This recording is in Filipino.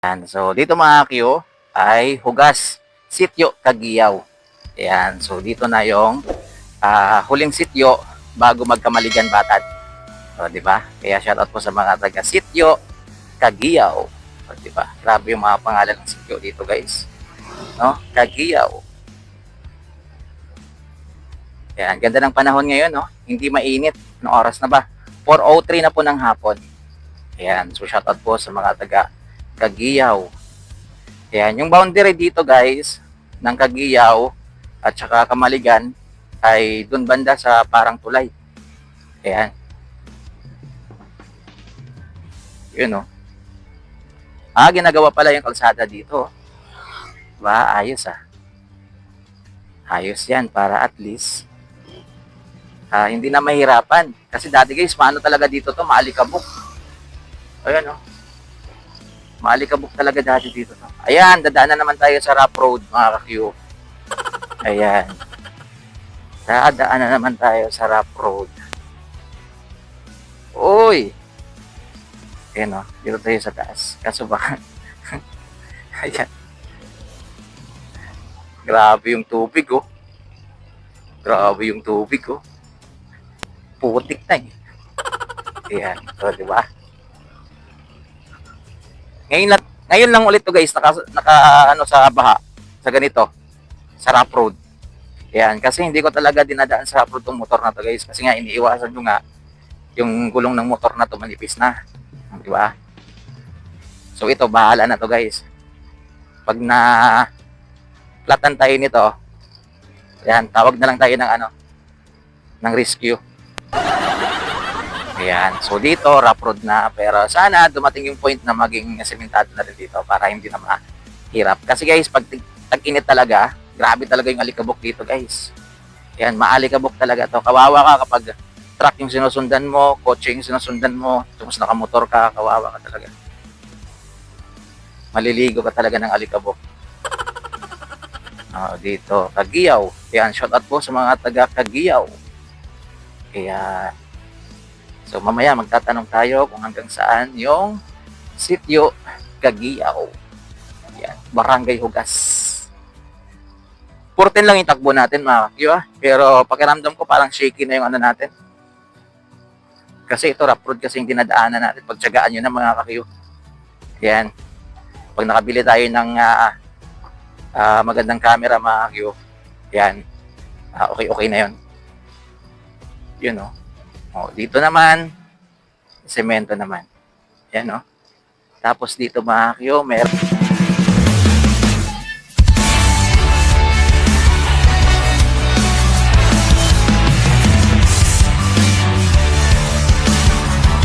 Yan. So, dito mga Q ay Hugas, Sitio, Caguiao. Ayan. So, dito na yung huling sitio bago magkamaligan Batad. O, di ba? Kaya shoutout po sa mga taga Sitio, Caguiao. O, di ba? Grabe yung mga pangalan ng sitio dito, guys. No? Caguiao. Ayan. Ganda ng panahon ngayon, no? Hindi mainit. Anong oras na ba? 4:03 na po ng hapon. Ayan. So, shoutout po sa mga taga Caguiao. Ayan, yung boundary dito guys, ng Caguiao at saka Camaligan ay dun banda sa parang tulay. Ayan. Yun o. Ginagawa pala yung kalsada dito. Diba? Ayos ah. Ayos yan para at least hindi na mahirapan. Kasi dati guys, maano talaga dito to, maalikabok. Ayan o. Maalikabok talaga dati dito to. Ayan, dadaan na naman tayo sa rough road mga ka-Q. Ayan. Dadaan na naman tayo sa rough road. Uy! Ayan o, dito tayo sa taas. Kaso baka... Ayan. Grabe yung tubig oh. Grabe yung tubig oh. Putik na eh. Ayan, so diba? Ngayon lang ulit to guys, naka ano sa baha, sa ganito, sa rough road. Yan, kasi hindi ko talaga dinadaan sa rough road tong motor na to guys, kasi nga iniiwasan ko nga yung gulong ng motor na to manipis na, di ba? So ito, bahala na to guys. Pag na platan tayo nito, yan, tawag na lang tayo ng ano, ng rescue. Ayan. So dito, rough road na. Pero sana dumating yung point na maging sementado na rin dito para hindi na mahirap. Kasi guys, pag tag-init talaga, grabe talaga yung alikabok dito guys. Ayan, maalikabok talaga to. Kawawa ka kapag truck yung sinusundan mo, kotse yung sinusundan mo, tapos nakamotor ka, kawawa ka talaga. Maliligo ka talaga ng alikabok. Dito, Caguiao. Ayan, shout out po sa mga taga Caguiao. Ayan. So mamaya magtatanong tayo kung hanggang saan yung Sitio Caguiao. Yan, Barangay Hugas. 14 lang yung takbo natin mga Q ah. Pero pakiramdam ko parang shaky na yung ano natin. Kasi ito rough road kasi yung dinadaanan natin. Pagtsagaan nyo na mga Q. Yan. Pag nakabili tayo ng magandang camera mga Q. Yan. Okay na yun. Yun oh. Dito naman, semento naman. Yan, no? Tapos dito mga Q, meron